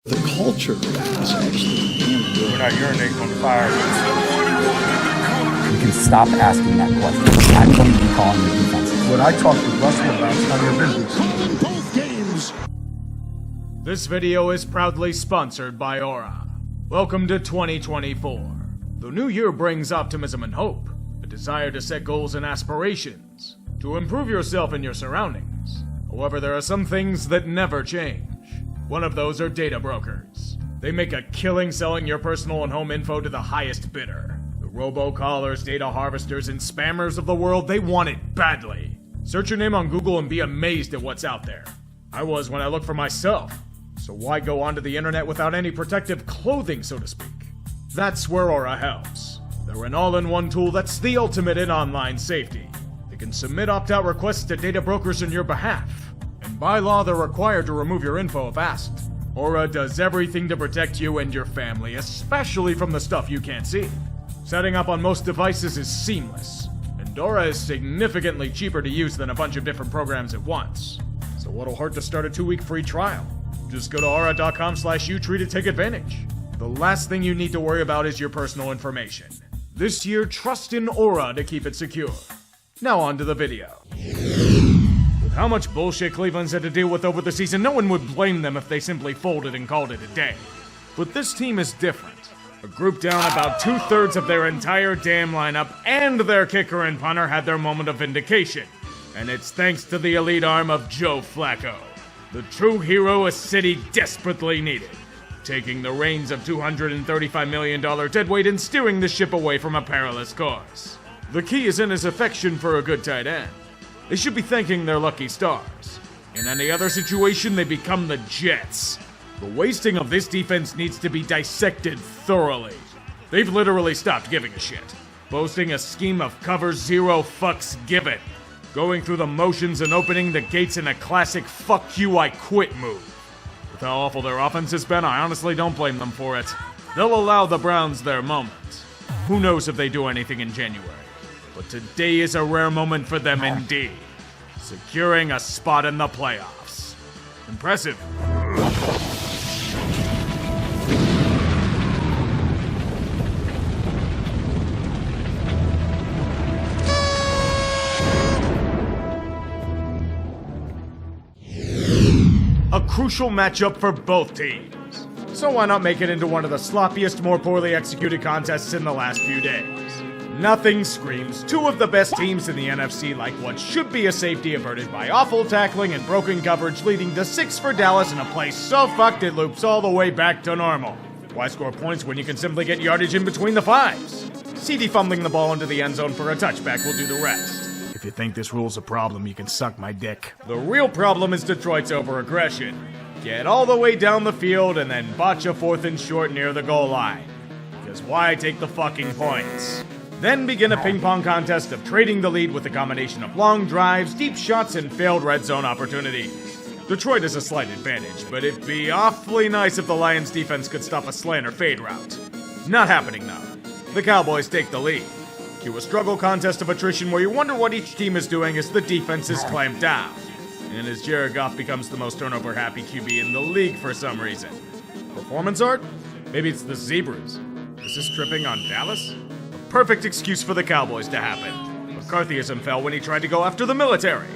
The culture is actually damn good. We're not urinating on the fire. You can stop asking that question. I'm going to be calling your defense. When I talk to Russell about none of your business. Both games. This video is proudly sponsored by Aura. Welcome to 2024. The new year brings optimism and hope, a desire to set goals and aspirations, to improve yourself and your surroundings. However, there are some things that never change. One of those are data brokers. They make a killing selling your personal and home info to the highest bidder. The robocallers, data harvesters, and spammers of the world, they want it badly. Search your name on Google and be amazed at what's out there. I was when I looked for myself. So why go onto the internet without any protective clothing, so to speak? That's where Aura helps. They're an all-in-one tool that's the ultimate in online safety. They can submit opt-out requests to data brokers on your behalf. And by law, they're required to remove your info if asked. Aura does everything to protect you and your family, especially from the stuff you can't see. Setting up on most devices is seamless, and Aura is significantly cheaper to use than a bunch of different programs at once. So what'll hurt to start a 2-week free trial? Just go to aura.com/utree to take advantage. The last thing you need to worry about is your personal information. This year, trust in Aura to keep it secure. Now on to the video. With how much bullshit Cleveland's had to deal with over the season, no one would blame them if they simply folded and called it a day. But this team is different. A group down about 2/3 of their entire damn lineup, and their kicker and punter had their moment of vindication. And it's thanks to the elite arm of Joe Flacco, the true hero a city desperately needed, taking the reins of $235 million deadweight and steering the ship away from a perilous course. The key is in his affection for a good tight end. They should be thanking their lucky stars. In any other situation, they become the Jets. The wasting of this defense needs to be dissected thoroughly. They've literally stopped giving a shit, boasting a scheme of cover zero fucks given, going through the motions and opening the gates in a classic fuck you I quit move. With how awful their offense has been, I honestly don't blame them for it. They'll allow the Browns their moment. Who knows if they do anything in January. But today is a rare moment for them indeed. Securing a spot in the playoffs. Impressive. A crucial matchup for both teams. So why not make it into one of the sloppiest, more poorly executed contests in the last few days? Nothing screams two of the best teams in the NFC like what should be a safety averted by awful tackling and broken coverage, leading to 6 for Dallas in a play so fucked it loops all the way back to normal. Why score points when you can simply get yardage in between the fives? CD fumbling the ball into the end zone for a touchback will do the rest. If you think this rule's a problem, you can suck my dick. The real problem is Detroit's over-aggression. Get all the way down the field and then botch a 4th and short near the goal line. Because why take the fucking points? Then begin a ping-pong contest of trading the lead with a combination of long drives, deep shots, and failed red zone opportunities. Detroit has a slight advantage, but it'd be awfully nice if the Lions' defense could stop a slant or fade route. Not happening though. The Cowboys take the lead. Cue a struggle contest of attrition where you wonder what each team is doing as the defense is clamped down. And as Jared Goff becomes the most turnover-happy QB in the league for some reason. Performance art? Maybe it's the Zebras. Is this tripping on Dallas? Perfect excuse for the Cowboys to happen. McCarthyism fell when he tried to go after the military.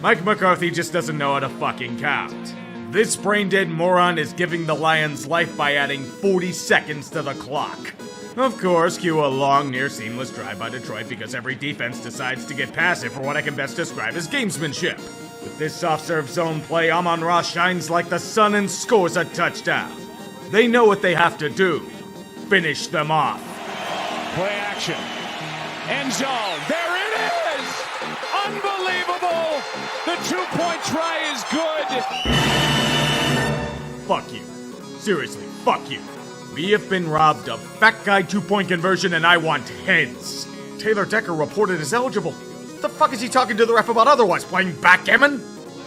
Mike McCarthy just doesn't know how to fucking count. This brain-dead moron is giving the Lions life by adding 40 seconds to the clock. Of course, cue a long, near-seamless drive by Detroit because every defense decides to get passive for what I can best describe as gamesmanship. With this soft-serve zone play, Amon-Ra shines like the sun and scores a touchdown. They know what they have to do. Finish them off. Play action. End zone. There it is! Unbelievable! The 2-point try is good. Fuck you. Seriously, fuck you. We have been robbed of fat guy 2-point conversion and I want heads. Taylor Decker reported as eligible. What the fuck is he talking to the ref about otherwise? Playing backgammon?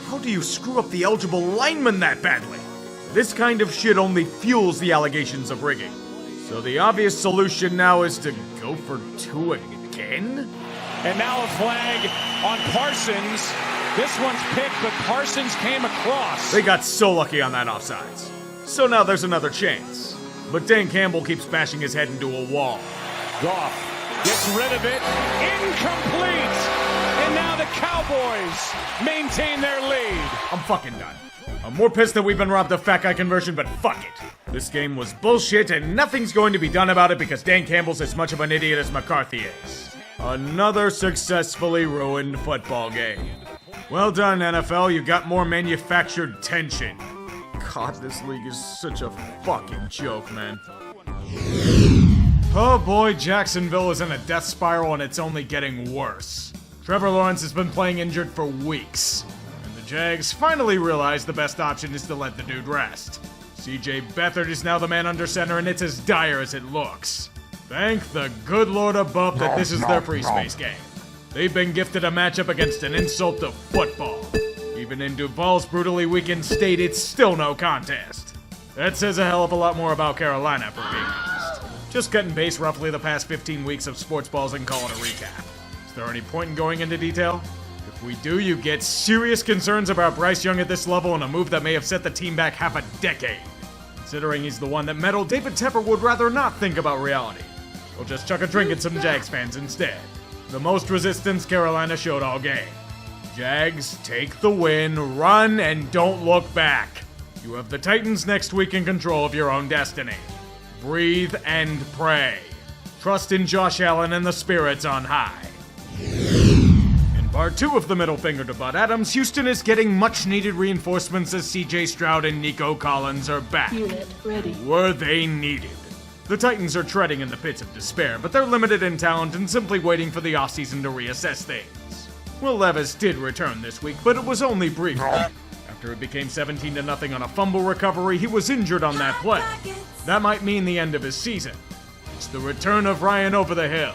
How do you screw up the eligible lineman that badly? This kind of shit only fuels the allegations of rigging. So the obvious solution now is to go for 2 again? And now a flag on Parsons. This one's picked, but Parsons came across. They got so lucky on that offsides. So now there's another chance. But Dan Campbell keeps bashing his head into a wall. Goff gets rid of it. Incomplete. And now the Cowboys maintain their lead. I'm fucking done. I'm more pissed that we've been robbed of fat guy conversion, but fuck it. This game was bullshit and nothing's going to be done about it because Dan Campbell's as much of an idiot as McCarthy is. Another successfully ruined football game. Well done, NFL. You got more manufactured tension. God, this league is such a fucking joke, man. Oh boy, Jacksonville is in a death spiral and it's only getting worse. Trevor Lawrence has been playing injured for weeks. And the Jags finally realized the best option is to let the dude rest. CJ Beathard is now the man under center and it's as dire as it looks. Thank the good Lord above that this is their free space game. They've been gifted a matchup against an insult to football. Even in Duval's brutally weakened state, it's still no contest. That says a hell of a lot more about Carolina, for being honest. Just cutting base roughly the past 15 weeks of sports balls and calling a recap. Is there any point in going into detail? If we do, you get serious concerns about Bryce Young at this level and a move that may have set the team back half a decade. Considering he's the one that meddled, David Tepper would rather not think about reality. We'll just chuck a drink at some Jags fans instead. The most resistance Carolina showed all game. Jags, take the win, run, and don't look back. You have the Titans next week in control of your own destiny. Breathe and pray. Trust in Josh Allen and the spirits on high. In part 2 of the middle finger to Bud Adams, Houston is getting much-needed reinforcements as CJ Stroud and Nico Collins are back. Unit ready. Were they needed? The Titans are treading in the pits of despair, but they're limited in talent and simply waiting for the offseason to reassess things. Will Levis did return this week, but it was only briefly. After it became 17-0 on a fumble recovery, he was injured on that play. That might mean the end of his season. It's the return of Ryan over the hill,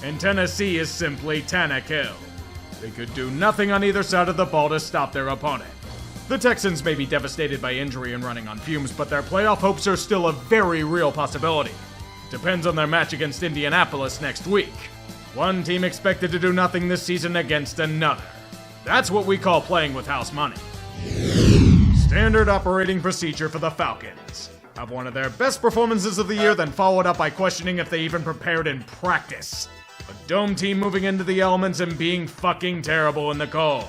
and Tennessee is simply Tannehill. They could do nothing on either side of the ball to stop their opponent. The Texans may be devastated by injury and running on fumes, but their playoff hopes are still a very real possibility. Depends on their match against Indianapolis next week. One team expected to do nothing this season against another. That's what we call playing with house money. Standard operating procedure for the Falcons. Have one of their best performances of the year, then followed up by questioning if they even prepared in practice. A dome team moving into the elements and being fucking terrible in the cold.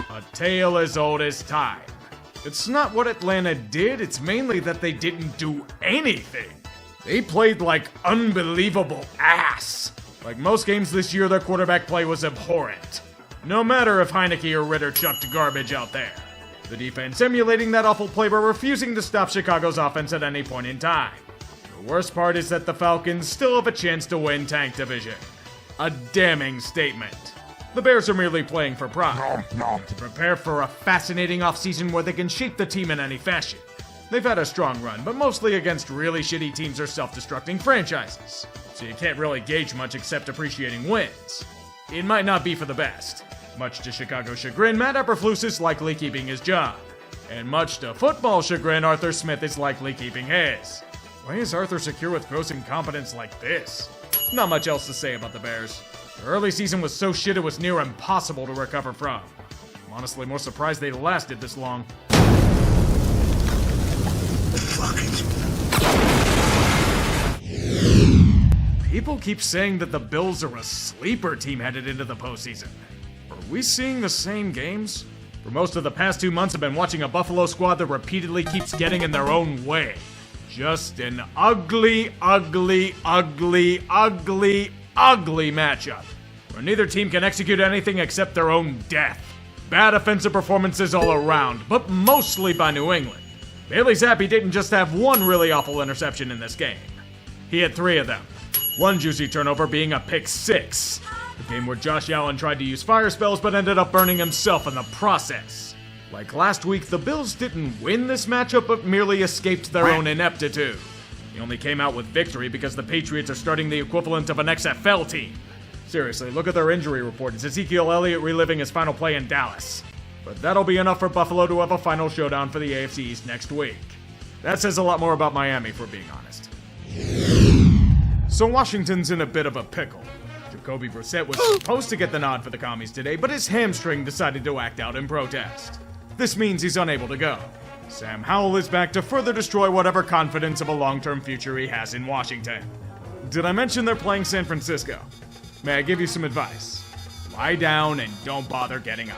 A tale as old as time. It's not what Atlanta did, it's mainly that they didn't do anything. They played like unbelievable ass. Like most games this year, their quarterback play was abhorrent. No matter if Heineke or Ritter chucked garbage out there. The defense emulating that awful play but refusing to stop Chicago's offense at any point in time. The worst part is that the Falcons still have a chance to win Tank Division. A damning statement. The Bears are merely playing for pride, to prepare for a fascinating offseason where they can shape the team in any fashion. They've had a strong run, but mostly against really shitty teams or self-destructing franchises, so you can't really gauge much except appreciating wins. It might not be for the best. Much to Chicago's chagrin, Matt Eberflus is likely keeping his job. And much to football chagrin, Arthur Smith is likely keeping his. Why is Arthur secure with gross incompetence like this? Not much else to say about the Bears. Their early season was so shit it was near impossible to recover from. I'm honestly more surprised they lasted this long. People keep saying that the Bills are a sleeper team headed into the postseason. Are we seeing the same games? For most of the past 2 months, I've been watching a Buffalo squad that repeatedly keeps getting in their own way. Just an ugly, ugly, ugly, ugly, ugly matchup, where neither team can execute anything except their own death. Bad offensive performances all around, but mostly by New England. Bailey Zappi didn't just have one really awful interception in this game. He had 3 of them. One juicy turnover being a pick 6. A game where Josh Allen tried to use fire spells but ended up burning himself in the process. Like last week, the Bills didn't win this matchup but merely escaped their own ineptitude. He only came out with victory because the Patriots are starting the equivalent of an XFL team. Seriously, look at their injury report. It's Ezekiel Elliott reliving his final play in Dallas. But that'll be enough for Buffalo to have a final showdown for the AFC East next week. That says a lot more about Miami, if we're being honest. So Washington's in a bit of a pickle. Jacoby Brissett was supposed to get the nod for the Commies today, but his hamstring decided to act out in protest. This means he's unable to go. Sam Howell is back to further destroy whatever confidence of a long-term future he has in Washington. Did I mention they're playing San Francisco? May I give you some advice? Lie down and don't bother getting up.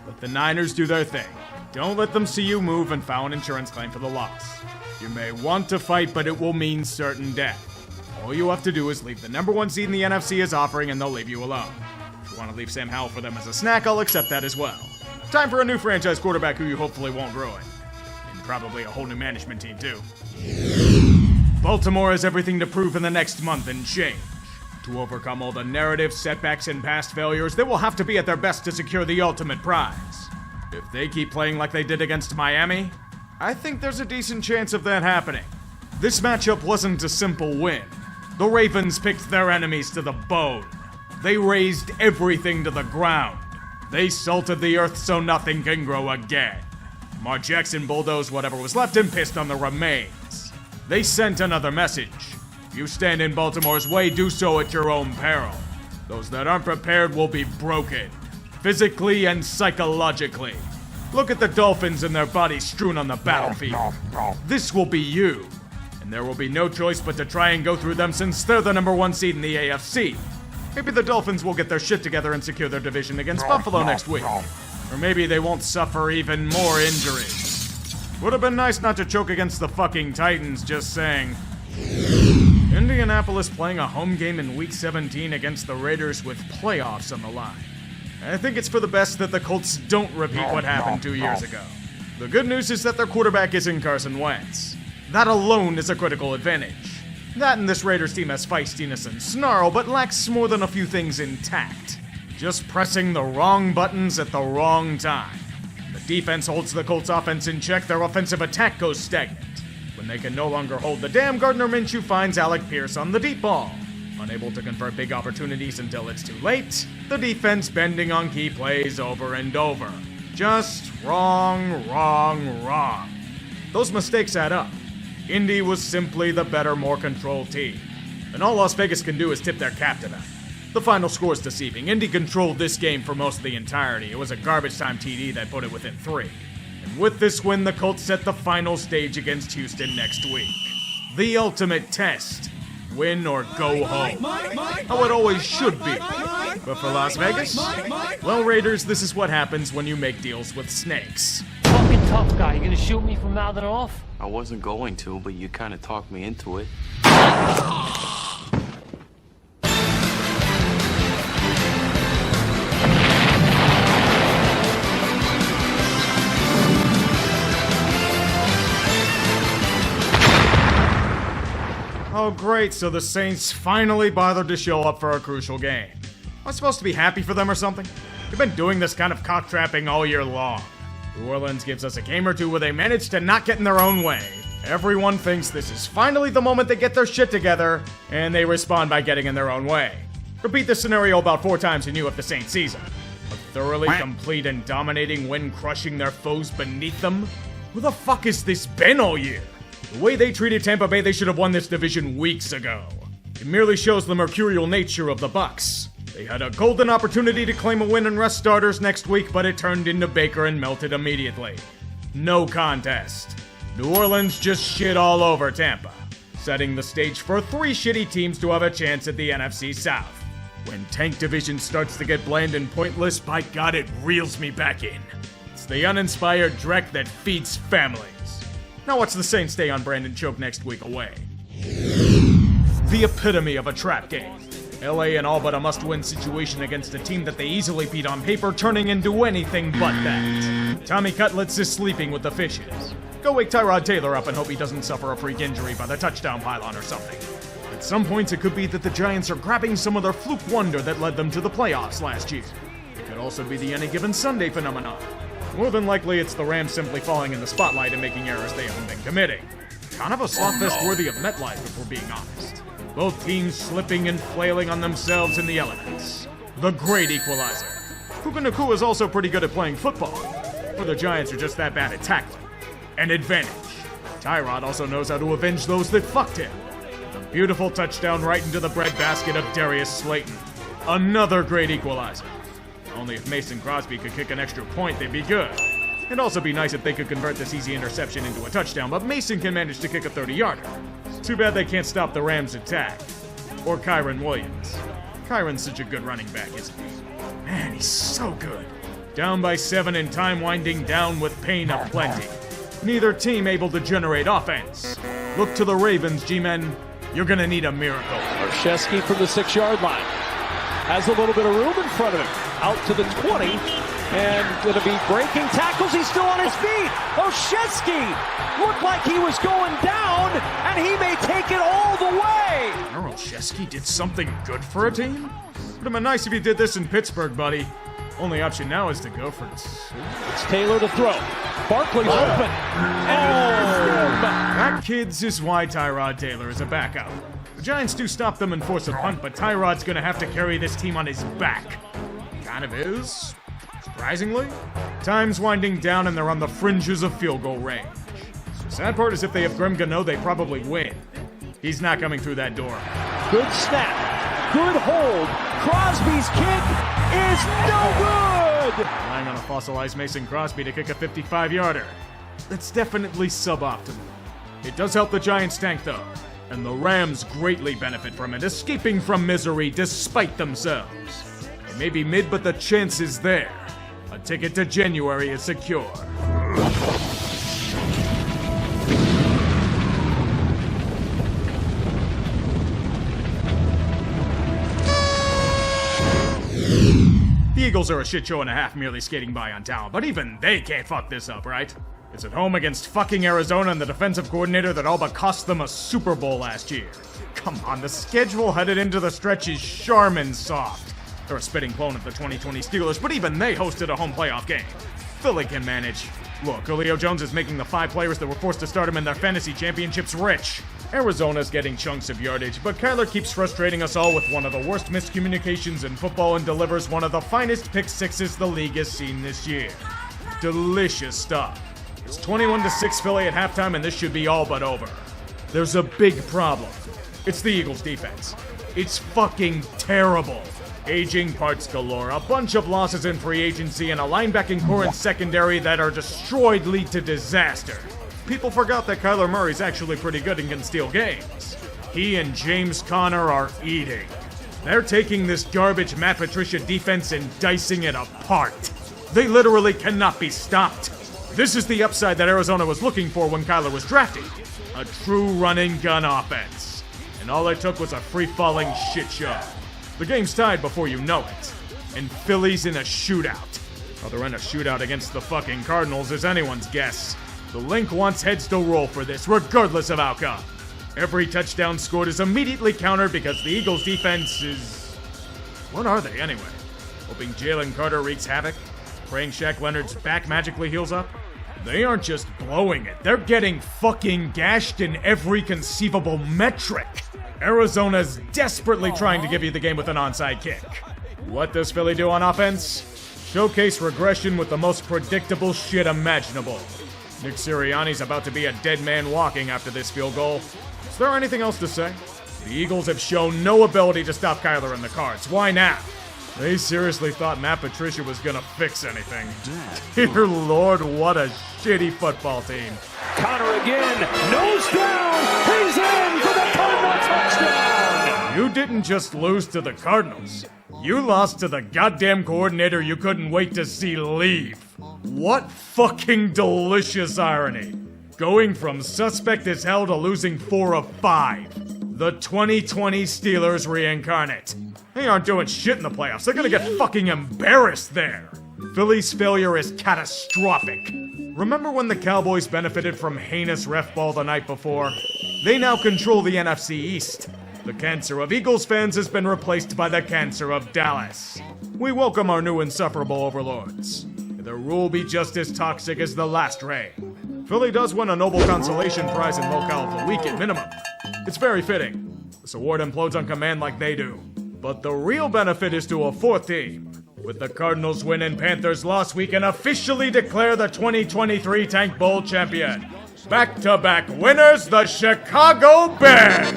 Let the Niners do their thing. Don't let them see you move and file an insurance claim for the loss. You may want to fight, but it will mean certain death. All you have to do is leave the number 1 seed in the NFC is offering and they'll leave you alone. If you want to leave Sam Howell for them as a snack, I'll accept that as well. Time for a new franchise quarterback who you hopefully won't ruin. And probably a whole new management team too. Baltimore has everything to prove in the next month and change. To overcome all the narrative, setbacks, and past failures, they will have to be at their best to secure the ultimate prize. If they keep playing like they did against Miami, I think there's a decent chance of that happening. This matchup wasn't a simple win. The Ravens picked their enemies to the bone. They razed everything to the ground. They salted the earth so nothing can grow again. Lamar Jackson bulldozed whatever was left and pissed on the remains. They sent another message. If you stand in Baltimore's way, do so at your own peril. Those that aren't prepared will be broken, physically and psychologically. Look at the Dolphins and their bodies strewn on the battlefield. This will be you. And there will be no choice but to try and go through them since they're the number 1 seed in the AFC. Maybe the Dolphins will get their shit together and secure their division against Buffalo next week. Or maybe they won't suffer even more injuries. Would have been nice not to choke against the fucking Titans, just saying. Indianapolis playing a home game in Week 17 against the Raiders with playoffs on the line. I think it's for the best that the Colts don't repeat what happened 2 years ago. The good news is that their quarterback isn't Carson Wentz. That alone is a critical advantage. That and this Raiders team has feistiness and snarl, but lacks more than a few things intact. Just pressing the wrong buttons at the wrong time. The defense holds the Colts offense in check, their offensive attack goes stagnant. When they can no longer hold the dam, Gardner Minshew finds Alec Pierce on the deep ball. Unable to convert big opportunities until it's too late, the defense bending on key plays over and over. Just wrong, wrong, wrong. Those mistakes add up. Indy was simply the better, more controlled team. And all Las Vegas can do is tip their cap to them. The final score is deceiving. Indy controlled this game for most of the entirety. It was a garbage time TD that put it within 3. And with this win, the Colts set the final stage against Houston next week. The ultimate test. Win or go home. How it always should be. But for Las Vegas? Well, Raiders, this is what happens when you make deals with snakes. Fucking tough guy. You gonna shoot me from mouthing off? I wasn't going to, but you kind of talked me into it. Oh great, so the Saints finally bothered to show up for a crucial game. Am I supposed to be happy for them or something? They've been doing this kind of cock-trapping all year long. New Orleans gives us a game or two where they manage to not get in their own way. Everyone thinks this is finally the moment they get their shit together, and they respond by getting in their own way. Repeat this scenario about 4 times and you have the Saints season. A thoroughly complete and dominating win crushing their foes beneath them? Who the fuck has this been all year? The way they treated Tampa Bay, they should have won this division weeks ago. It merely shows the mercurial nature of the Bucs. They had a golden opportunity to claim a win and rest starters next week, but it turned into Baker and melted immediately. No contest. New Orleans just shit all over Tampa, setting the stage for 3 shitty teams to have a chance at the NFC South. When Tank Division starts to get bland and pointless, by God, it reels me back in. It's the uninspired dreck that feeds families. Now watch the Saints stay on brand and choke next week away. The epitome of a trap game. LA in all but a must-win situation against a team that they easily beat on paper, turning into anything but that. Tommy Cutlets is sleeping with the fishes. Go wake Tyrod Taylor up and hope he doesn't suffer a freak injury by the touchdown pylon or something. At some points, it could be that the Giants are grabbing some of their fluke wonder that led them to the playoffs last year. It could also be the Any Given Sunday phenomenon. More than likely, it's the Rams simply falling in the spotlight and making errors they haven't been committing. Kind of a slotfest worthy of MetLife, if we're being honest. Both teams slipping and flailing on themselves in the elements. The great equalizer. Puka Nacua is also pretty good at playing football, or the Giants are just that bad at tackling. An advantage. Tyrod also knows how to avenge those that fucked him. A beautiful touchdown right into the breadbasket of Darius Slayton. Another great equalizer. Only if Mason Crosby could kick an extra point, they'd be good. It'd also be nice if they could convert this easy interception into a touchdown, but Mason can manage to kick a 30-yarder. Too bad they can't stop the Rams' attack. Or Kyron Williams. Kyron's such a good running back, isn't he? Man, he's so good. Down by 7 and time winding down with pain aplenty. Neither team able to generate offense. Look to the Ravens, G-men. You're gonna need a miracle. Olszewski from the 6-yard line. Has a little bit of room in front of him. Out to the 20. And going to be breaking tackles. He's still on his feet. Olszewski looked like he was going down, and he may take it all the way. Olszewski did something good for a team? Would have been nice if he did this in Pittsburgh, buddy. Only option now is to go for it. It's Taylor to throw. Barkley's open. That, kids, is why Tyrod Taylor is a backup. The Giants do stop them and force a punt, but Tyrod's going to have to carry this team on his back. Kind of is. Surprisingly, time's winding down and they're on the fringes of field goal range. The sad part is if they have Graham Gano, they probably win. He's not coming through that door. Good snap. Good hold. Crosby's kick is no good. Relying on a fossilized Mason Crosby to kick a 55-yarder. That's definitely suboptimal. It does help the Giants tank, though. And the Rams greatly benefit from it, escaping from misery despite themselves. It may be mid, but the chance is there. A ticket to January is secure. The Eagles are a shit show and a half, merely skating by on talent, but even they can't fuck this up, right? It's at home against fucking Arizona and the defensive coordinator that all but cost them a Super Bowl last year. Come on, the schedule headed into the stretch is Charmin soft. They're a spitting clone of the 2020 Steelers, but even they hosted a home playoff game. Philly can manage. Look, Julio Jones is making the 5 players that were forced to start him in their fantasy championships rich. Arizona's getting chunks of yardage, but Kyler keeps frustrating us all with one of the worst miscommunications in football and delivers one of the finest pick sixes the league has seen this year. Delicious stuff. It's 21-6 Philly at halftime, and this should be all but over. There's a big problem. It's the Eagles' defense. It's fucking terrible. Aging parts galore, a bunch of losses in free agency, and a linebacking core and secondary that are destroyed lead to disaster. People forgot that Kyler Murray's actually pretty good and can steal games. He and James Conner are eating. They're taking this garbage Matt Patricia defense and dicing it apart. They literally cannot be stopped. This is the upside that Arizona was looking for when Kyler was drafted. A true running gun offense. And all it took was a free-falling shit show. The game's tied before you know it. And Philly's in a shootout. How they're in a shootout against the fucking Cardinals is anyone's guess. The Link wants heads to roll for this, regardless of outcome. Every touchdown scored is immediately countered because the Eagles' defense is... What are they, anyway? Hoping Jalen Carter wreaks havoc? Praying Shaq Leonard's back magically heals up? They aren't just blowing it, they're getting fucking gashed in every conceivable metric. Arizona's desperately trying to give you the game with an onside kick. What does Philly do on offense? Showcase regression with the most predictable shit imaginable. Nick Sirianni's about to be a dead man walking after this field goal. Is there anything else to say? The Eagles have shown no ability to stop Kyler in the Cards. Why now? They seriously thought Matt Patricia was gonna fix anything. Dear Lord, what a shitty football team. Conner again, nose down, he's in for the Cardinal touchdown! You didn't just lose to the Cardinals. You lost to the goddamn coordinator you couldn't wait to see leave. What fucking delicious irony. Going from suspect as hell to losing 4 of 5. The 2020 Steelers reincarnate. They aren't doing shit in the playoffs. They're gonna get fucking embarrassed there. Philly's failure is catastrophic. Remember when the Cowboys benefited from heinous refball the night before? They now control the NFC East. The cancer of Eagles fans has been replaced by the cancer of Dallas. We welcome our new insufferable overlords. Their rule be just as toxic as the last reign. Philly does win a Nobel Consolation Prize in Locale of the Week at minimum. It's very fitting. This award implodes on command like they do. But the real benefit is to a 4th team. With the Cardinals win and Panthers loss, we can officially declare the 2023 Tank Bowl champion. Back-to-back winners, the Chicago Bears!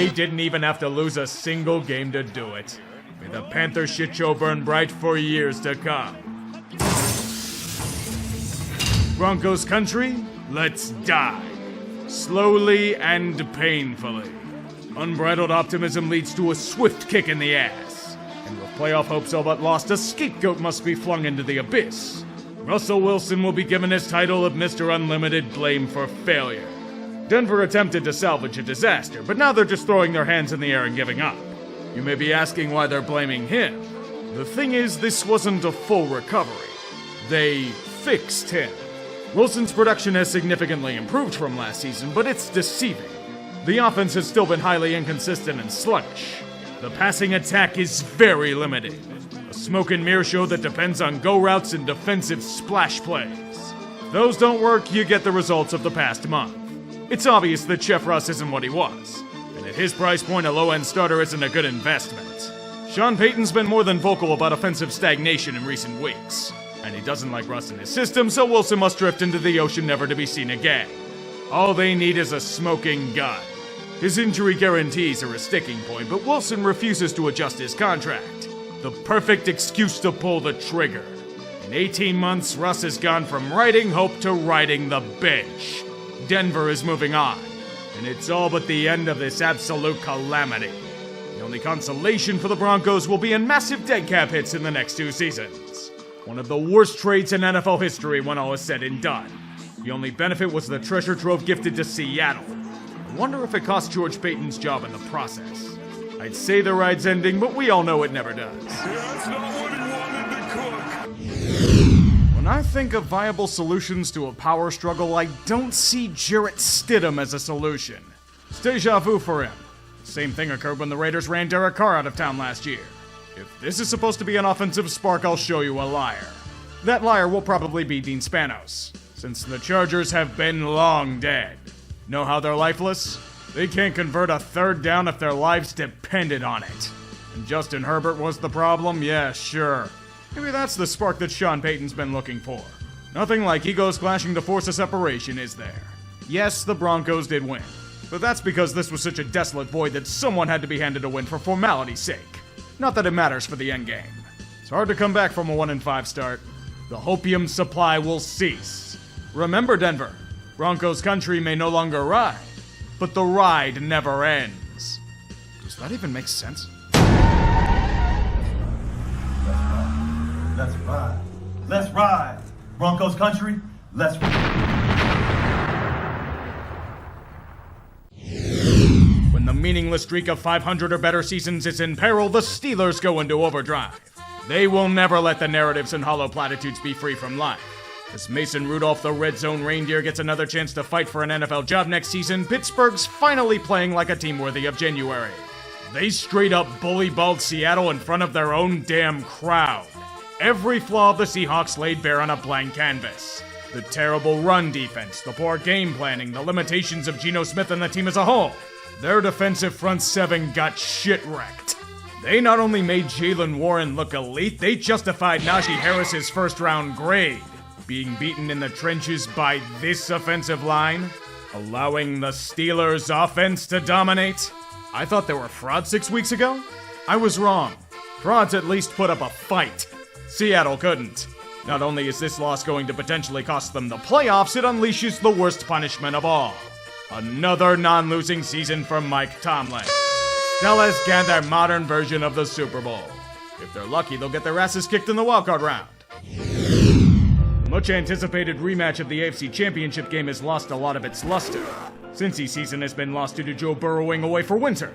They didn't even have to lose a single game to do it. May the Panther shit show burn bright for years to come. Broncos country, let's die. Slowly and painfully. Unbridled optimism leads to a swift kick in the ass. And with playoff hopes all but lost, a scapegoat must be flung into the abyss. Russell Wilson will be given his title of Mr. Unlimited Blame for Failure. Denver attempted to salvage a disaster, but now they're just throwing their hands in the air and giving up. You may be asking why they're blaming him. The thing is, this wasn't a full recovery. They fixed him. Wilson's production has significantly improved from last season, but it's deceiving. The offense has still been highly inconsistent and sluggish. The passing attack is very limited. A smoke and mirror show that depends on go routes and defensive splash plays. If those don't work, you get the results of the past month. It's obvious that Chef Russ isn't what he was, and at his price point, a low-end starter isn't a good investment. Sean Payton's been more than vocal about offensive stagnation in recent weeks, and he doesn't like Russ in his system, so Wilson must drift into the ocean never to be seen again. All they need is a smoking gun. His injury guarantees are a sticking point, but Wilson refuses to adjust his contract. The perfect excuse to pull the trigger. In 18 months, Russ has gone from riding hope to riding the bench. Denver is moving on, and it's all but the end of this absolute calamity. The only consolation for the Broncos will be in massive dead cap hits in the next 2 seasons. One of the worst trades in NFL history when all is said and done. The only benefit was the treasure trove gifted to Seattle. I wonder if it cost George Payton's job in the process. I'd say the ride's ending, but we all know it never does. That's not what he wanted to cook. When I think of viable solutions to a power struggle, I don't see Jarrett Stidham as a solution. It's deja vu for him. Same thing occurred when the Raiders ran Derek Carr out of town last year. If this is supposed to be an offensive spark, I'll show you a liar. That liar will probably be Dean Spanos, since the Chargers have been long dead. Know how they're lifeless? They can't convert a third down if their lives depended on it. And Justin Herbert was the problem? Yeah, sure. Maybe that's the spark that Sean Payton's been looking for. Nothing like egos clashing to force a separation, is there? Yes, the Broncos did win. But that's because this was such a desolate void that someone had to be handed a win for formality's sake. Not that it matters for the endgame. It's hard to come back from a 1-5 start. The hopium supply will cease. Remember, Denver, Broncos country may no longer ride, but the ride never ends. Does that even make sense? Let's ride. Let's ride. Broncos country, let's ride. When the meaningless streak of 500 or better seasons is in peril, the Steelers go into overdrive. They will never let the narratives and hollow platitudes be free from life. As Mason Rudolph, the red zone reindeer, gets another chance to fight for an NFL job next season, Pittsburgh's finally playing like a team worthy of January. They straight up bully-balled Seattle in front of their own damn crowd. Every flaw of the Seahawks laid bare on a blank canvas. The terrible run defense, the poor game planning, the limitations of Geno Smith and the team as a whole. Their defensive front seven got shit-wrecked. They not only made Jalen Warren look elite, they justified Najee Harris's first-round grade. Being beaten in the trenches by this offensive line, allowing the Steelers' offense to dominate. I thought they were frauds 6 weeks ago? I was wrong. Frauds at least put up a fight. Seattle couldn't. Not only is this loss going to potentially cost them the playoffs, it unleashes the worst punishment of all. Another non-losing season for Mike Tomlin. Dallas get their modern version of the Super Bowl. If they're lucky, they'll get their asses kicked in the wildcard round. Much anticipated rematch of the AFC Championship game has lost a lot of its luster. Cincy season has been lost due to Joe burrowing away for winter.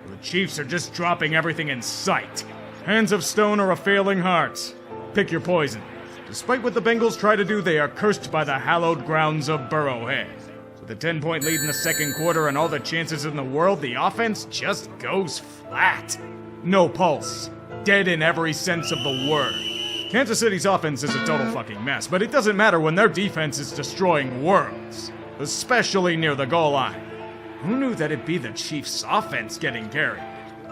The Chiefs are just dropping everything in sight. Hands of stone or a failing heart. Pick your poison. Despite what the Bengals try to do, they are cursed by the hallowed grounds of Burrowhead. With a 10-point lead in the second quarter and all the chances in the world, the offense just goes flat. No pulse. Dead in every sense of the word. Kansas City's offense is a total fucking mess, but it doesn't matter when their defense is destroying worlds. Especially near the goal line. Who knew that it'd be the Chiefs' offense getting carried?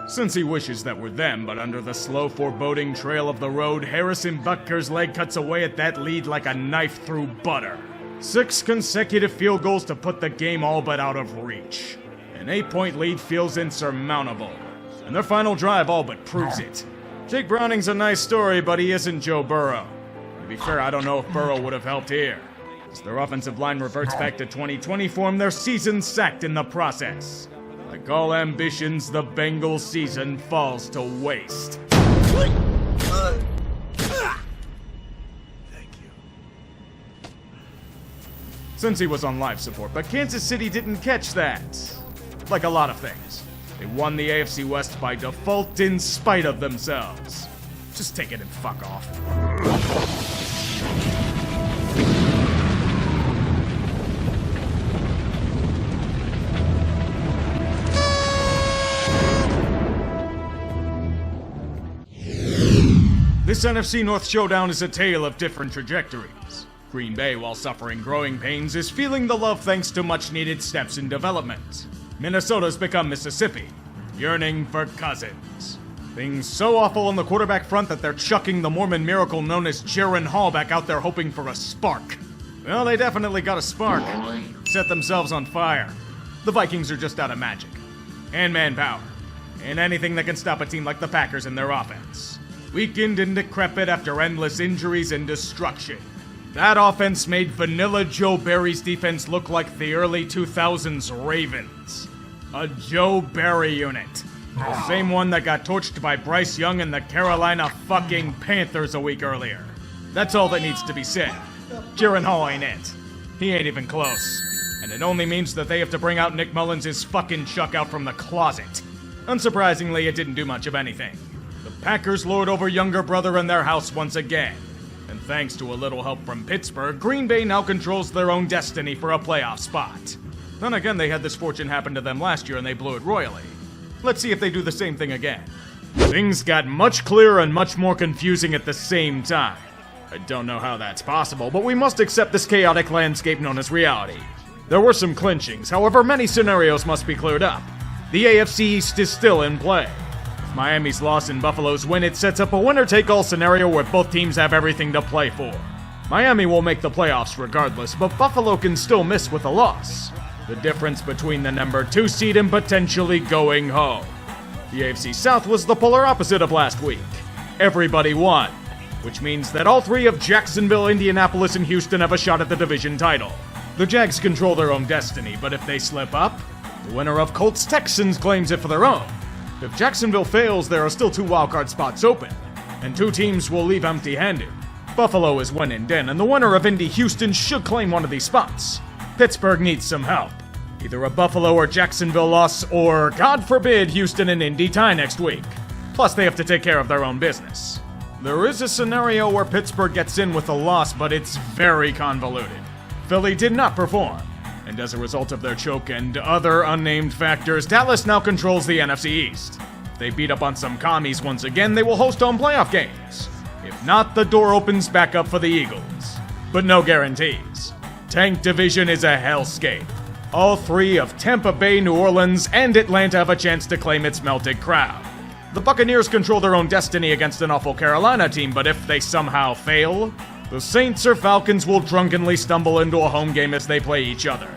Cincy wishes that were them, but under the slow, foreboding trail of the road, Harrison Butker's leg cuts away at that lead like a knife through butter. 6 consecutive field goals to put the game all but out of reach. An 8-point lead feels insurmountable, and their final drive all but proves it. Jake Browning's a nice story, but he isn't Joe Burrow. To be fair, I don't know if Burrow would have helped here. As their offensive line reverts back to 2020 form, their season sacked in the process. Like all ambitions, the Bengals season falls to waste. Thank you. Since he was on life support, but Kansas City didn't catch that. Like a lot of things. They won the AFC West by default in spite of themselves. Just take it and fuck off. This NFC North showdown is a tale of different trajectories. Green Bay, while suffering growing pains, is feeling the love thanks to much-needed steps in development. Minnesota's become Mississippi, yearning for Cousins. Things so awful on the quarterback front that they're chucking the Mormon miracle known as Jaron Hall back out there hoping for a spark. Well, they definitely got a spark. Set themselves on fire. The Vikings are just out of magic. And manpower. And anything that can stop a team like the Packers in their offense. Weakened and decrepit after endless injuries and destruction. That offense made vanilla Joe Barry's defense look like the early 2000s Ravens. A Joe Barry unit. The same one that got torched by Bryce Young and the Carolina fucking Panthers a week earlier. That's all that needs to be said. Jaron Hall ain't it. He ain't even close. And it only means that they have to bring out Nick Mullins' fucking Chuck out from the closet. Unsurprisingly, it didn't do much of anything. The Packers lord over younger brother in their house once again. And thanks to a little help from Pittsburgh, Green Bay now controls their own destiny for a playoff spot. Then again, they had this fortune happen to them last year and they blew it royally. Let's see if they do the same thing again. Things got much clearer and much more confusing at the same time. I don't know how that's possible, but we must accept this chaotic landscape known as reality. There were some clinchings, however, many scenarios must be cleared up. The AFC East is still in play. If Miami's loss and Buffalo's win, it sets up a winner-take-all scenario where both teams have everything to play for. Miami will make the playoffs regardless, but Buffalo can still miss with a loss. The difference between the number 2 seed and potentially going home. The AFC South was the polar opposite of last week. Everybody won, which means that all three of Jacksonville, Indianapolis, and Houston have a shot at the division title. The Jags control their own destiny, but if they slip up, the winner of Colts Texans claims it for their own. If Jacksonville fails, there are still 2 wildcard spots open, and 2 teams will leave empty-handed. Buffalo is win and done, and the winner of Indy Houston should claim one of these spots. Pittsburgh needs some help. Either a Buffalo or Jacksonville loss, or, God forbid, Houston and Indy tie next week. Plus, they have to take care of their own business. There is a scenario where Pittsburgh gets in with a loss, but it's very convoluted. Philly did not perform, and as a result of their choke and other unnamed factors, Dallas now controls the NFC East. If they beat up on some commies once again, they will host home playoff games. If not, the door opens back up for the Eagles. But no guarantees. Tank division is a hellscape. All 3 of Tampa Bay, New Orleans, and Atlanta have a chance to claim its melted crowd. The Buccaneers control their own destiny against an awful Carolina team, but if they somehow fail, the Saints or Falcons will drunkenly stumble into a home game as they play each other.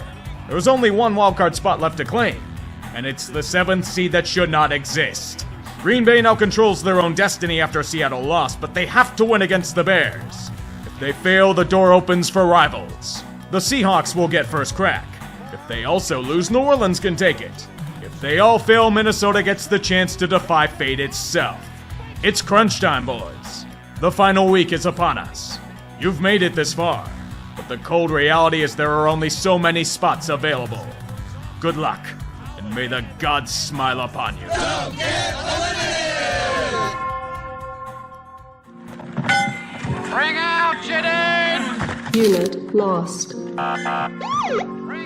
There's only one wildcard spot left to claim, and it's the 7th seed that should not exist. Green Bay now controls their own destiny after Seattle lost, but they have to win against the Bears. If they fail, the door opens for rivals. The Seahawks will get first crack. If they also lose, New Orleans can take it. If they all fail, Minnesota gets the chance to defy fate itself. It's crunch time, boys. The final week is upon us. You've made it this far, but the cold reality is there are only so many spots available. Good luck, and may the gods smile upon you. Don't get eliminated! Bring out Jaden! Unit lost.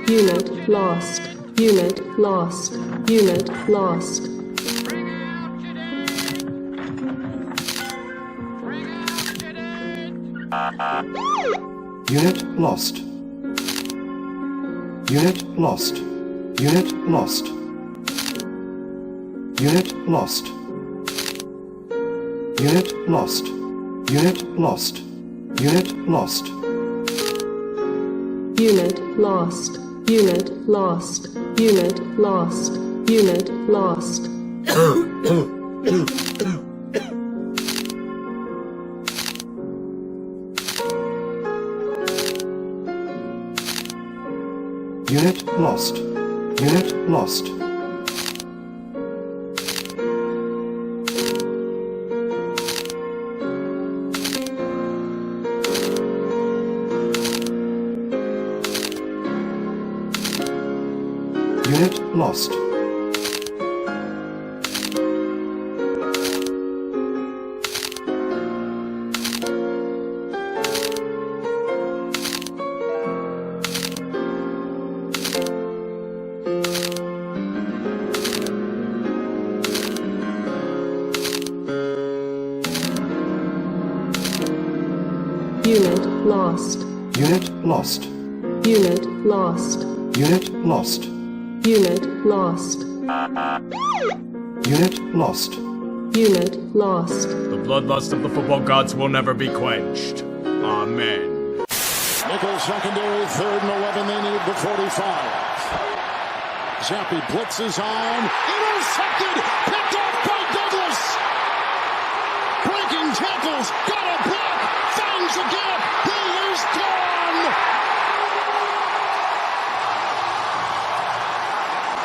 Unit lost. Unit lost. Unit lost. Bring out Jaden! Bring out Jaden! Unit lost. Unit lost. Unit lost. Unit lost. Unit lost. Unit lost. Unit lost. Unit lost. Unit lost. Unit lost. Unit lost. Unit lost. Unit lost. Unit lost. Unit lost. Unit lost. Unit lost. Unit lost. Unit lost. Unit lost. Unit lost. The bloodlust of the football gods will never be quenched. Amen. Nichols secondary, 3rd and 11, they need the 45. Zappi blitzes on, intercepted, picked off by Douglas. Breaking tackles, got a block, finds a gap,